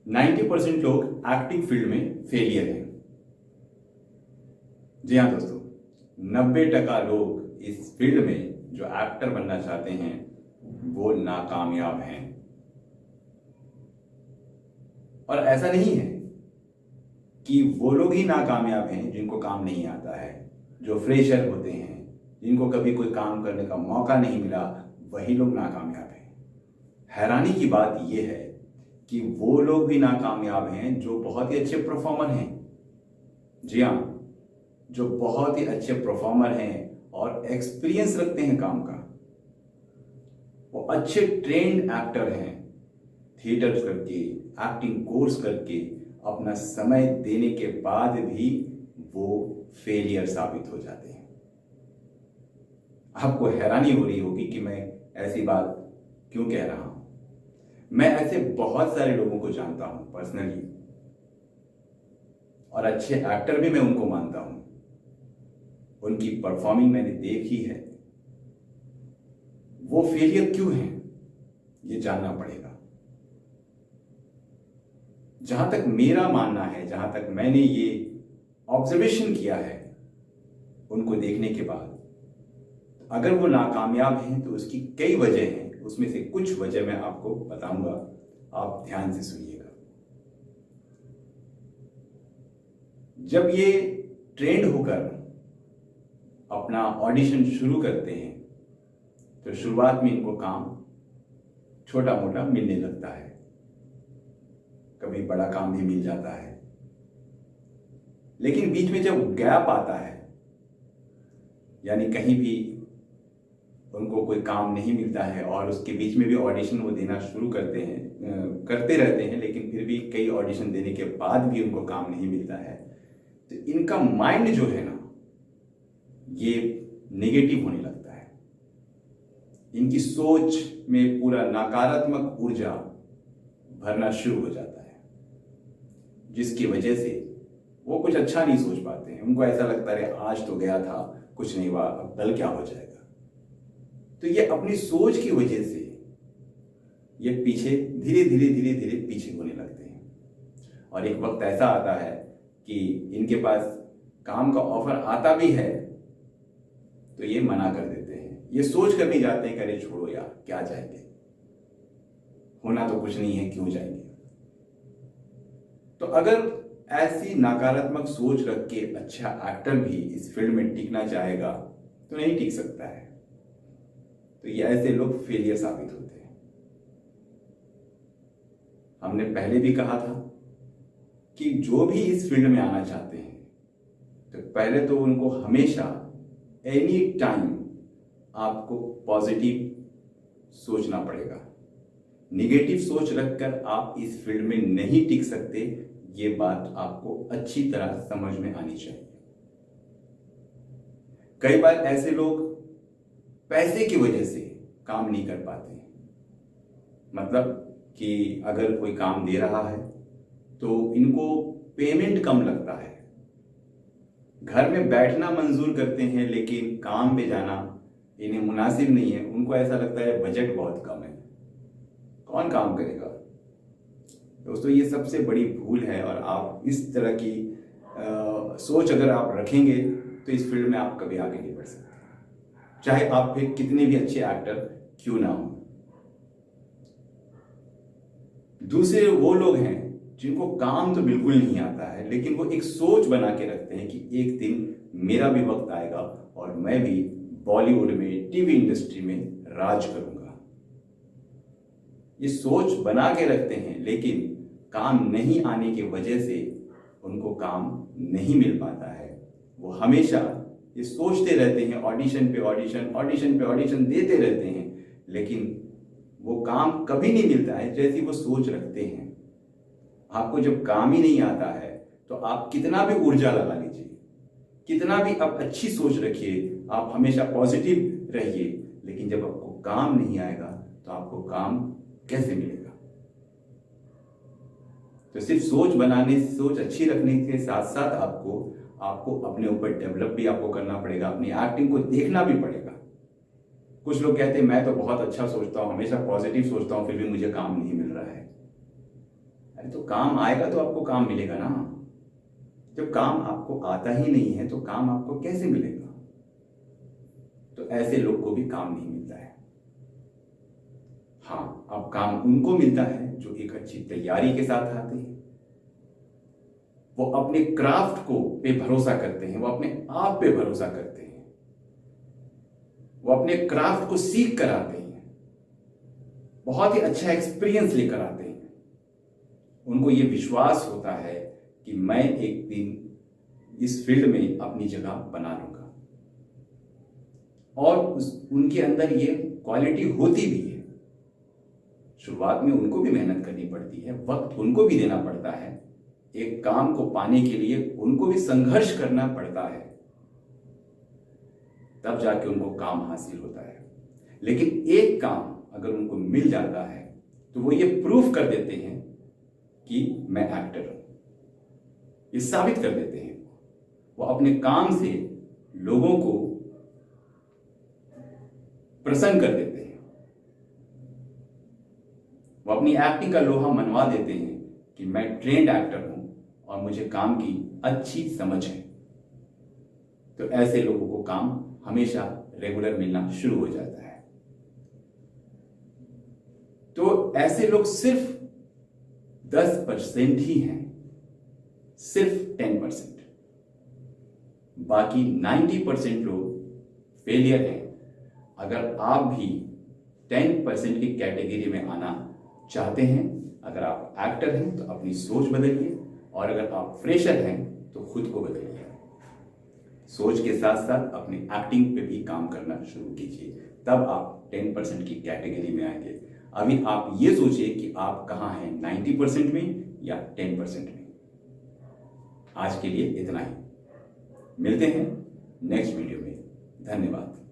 90% लोग acting field में failure हैं। जी हाँ दोस्तों, 90% लोग इस फील्ड में जो एक्टर बनना चाहते हैं वो नाकामयाब हैं। और ऐसा नहीं है कि वो लोग ही नाकामयाब हैं जिनको काम नहीं आता है। जो फ्रेशर होते हैं, जिनको कभी कोई काम करने का मौका नहीं मिला, वही लोग नाकामयाब हैं। हैरानी की बात यह है कि वो लोग भी नाकामयाब हैं जो बहुत ही अच्छे परफॉर्मर हैं। जी हाँ, जो बहुत ही अच्छे परफॉर्मर हैं और एक्सपीरियंस रखते हैं काम का। वो अच्छे ट्रेंड एक्टर हैं, थिएटर करके, एक्टिंग कोर्स करके अपना समय देने के बाद भी वो फेलियर साबित हो जाते हैं। आपको हैरानी हो रही होगी कि मैं ऐसी बात क्यों कह रहा हूं। मैं ऐसे बहुत सारे लोगों को जानता हूं पर्सनली, और अच्छे एक्टर भी मैं उनको मानता हूं। उनकी परफॉर्मिंग मैंने देखी है। वो फेलियर क्यों है ये जानना पड़ेगा। जहां तक मेरा मानना है, जहां तक मैंने ये ऑब्जर्वेशन किया है उनको देखने के बाद, अगर वो नाकामयाब हैं तो उसकी कई वजह हैं। उसमें से कुछ वजह मैं आपको बताऊंगा, आप ध्यान से सुनिएगा। जब ये ट्रेंड होकर अपना ऑडिशन शुरू करते हैं तो शुरुआत में इनको काम छोटा मोटा मिलने लगता है, कभी बड़ा काम भी मिल जाता है। लेकिन बीच में जब गैप आता है, यानी कहीं भी उनको कोई काम नहीं मिलता है और उसके बीच में भी ऑडिशन वो देना शुरू करते रहते हैं, लेकिन फिर भी कई ऑडिशन देने के बाद भी उनको काम नहीं मिलता है, तो इनका माइंड जो है ना, ये नेगेटिव होने लगता है। इनकी सोच में पूरा नकारात्मक ऊर्जा भरना शुरू हो जाता है, जिसकी वजह से वो कुछ अच्छा नहीं सोच पाते हैं। उनको ऐसा लगता है आज तो गया था, कुछ नहीं हुआ, अब कल क्या हो जाएगा। तो ये अपनी सोच की वजह से ये पीछे धीरे धीरे पीछे होने लगते हैं। और एक वक्त ऐसा आता है कि इनके पास काम का ऑफर आता भी है तो ये मना कर देते हैं। ये सोच कर नहीं जाते हैं, अरे छोड़ो यार, क्या जाएंगे, होना तो कुछ नहीं है, क्यों जाएंगे। तो अगर ऐसी नकारात्मक सोच रख के अच्छा एक्टर भी इस फील्ड में टिकना चाहेगा तो नहीं टिक सकता है। तो ये ऐसे लोग फेलियर साबित होते हैं। हमने पहले भी कहा था कि जो भी इस फील्ड में आना चाहते हैं तो पहले तो उनको हमेशा एनी टाइम आपको पॉजिटिव सोचना पड़ेगा। निगेटिव सोच रखकर आप इस फील्ड में नहीं टिक सकते, ये बात आपको अच्छी तरह समझ में आनी चाहिए। कई बार ऐसे लोग पैसे की वजह से काम नहीं कर पाते। मतलब कि अगर कोई काम दे रहा है तो इनको पेमेंट कम लगता है, घर में बैठना मंजूर करते हैं, लेकिन काम पे जाना इन्हें मुनासिब नहीं है। उनको ऐसा लगता है बजट बहुत कम है, कौन काम करेगा। दोस्तों, ये सबसे बड़ी भूल है। और आप इस तरह की सोच अगर आप रखेंगे तो इस फील्ड में आप कभी आगे नहीं बढ़ सकते, चाहे आप फिर कितने भी अच्छे एक्टर क्यों ना हो। दूसरे वो लोग हैं जिनको काम तो बिल्कुल नहीं आता है, लेकिन वो एक सोच बना के रखते हैं कि एक दिन मेरा भी वक्त आएगा और मैं भी बॉलीवुड में, टीवी इंडस्ट्री में राज करूंगा। ये सोच बना के रखते हैं, लेकिन काम नहीं आने की वजह से उनको काम नहीं मिल पाता है। वो हमेशा ये सोचते रहते हैं, ऑडिशन पे ऑडिशन देते रहते हैं, लेकिन वो काम कभी नहीं मिलता है जैसी वो सोच रखते हैं। आपको जब काम ही नहीं आता है तो आप कितना भी ऊर्जा लगा लीजिए, कितना भी आप अच्छी सोच रखिए, आप हमेशा पॉजिटिव रहिए, लेकिन जब आपको काम नहीं आएगा तो आपको काम कैसे मिलेगा। तो सिर्फ सोच बनाने, सोच अच्छी रखने के साथ साथ आपको अपने ऊपर डेवलप भी आपको करना पड़ेगा, अपनी एक्टिंग को देखना भी पड़ेगा। कुछ लोग कहते हैं मैं तो बहुत अच्छा सोचता हूं, हमेशा पॉजिटिव सोचता हूं, फिर भी मुझे काम नहीं मिल रहा है। अरे तो काम आएगा तो आपको काम मिलेगा ना। जब काम आपको आता ही नहीं है तो काम आपको कैसे मिलेगा? तो ऐसे लोग को भी काम नहीं मिलता है। हाँ, अब काम उनको मिलता है जो एक अच्छी तैयारी के साथ आते हैं, वो अपने क्राफ्ट को पे भरोसा करते हैं, वो अपने आप पे भरोसा करते हैं, वो अपने क्राफ्ट को सीख कर आते हैं, बहुत ही अच्छा एक्सपीरियंस लेकर आते हैं। उनको ये विश्वास होता है कि मैं एक दिन इस फील्ड में अपनी जगह बना लूंगा, और उनके अंदर ये क्वालिटी होती भी है। शुरुआत में उनको भी मेहनत करनी पड़ती है, वक्त उनको भी देना पड़ता है, एक काम को पाने के लिए उनको भी संघर्ष करना पड़ता है, तब जाके उनको काम हासिल होता है। लेकिन एक काम अगर उनको मिल जाता है तो वो ये प्रूफ कर देते हैं कि मैं एक्टर हूं, ये साबित कर देते हैं। वो अपने काम से लोगों को प्रसन्न कर देते हैं, वो अपनी एक्टिंग का लोहा मनवा देते हैं कि मैं ट्रेंड एक्टर हूं और मुझे काम की अच्छी समझ है। तो ऐसे लोगों को काम हमेशा रेगुलर मिलना शुरू हो जाता है। तो ऐसे लोग सिर्फ 10% ही हैं, सिर्फ 10%। बाकी 90% लोग फेलियर हैं। अगर आप भी 10% की कैटेगरी में आना चाहते हैं, अगर आप एक्टर हैं तो अपनी सोच बदलिए, और अगर आप फ्रेशर हैं तो खुद को बदलिए। सोच के साथ साथ अपनी एक्टिंग पे भी काम करना शुरू कीजिए, तब आप 10% की कैटेगरी में आएंगे। अभी आप ये सोचिए कि आप कहाँ हैं, 90% में या 10% में। आज के लिए इतना ही, मिलते हैं नेक्स्ट वीडियो में। धन्यवाद।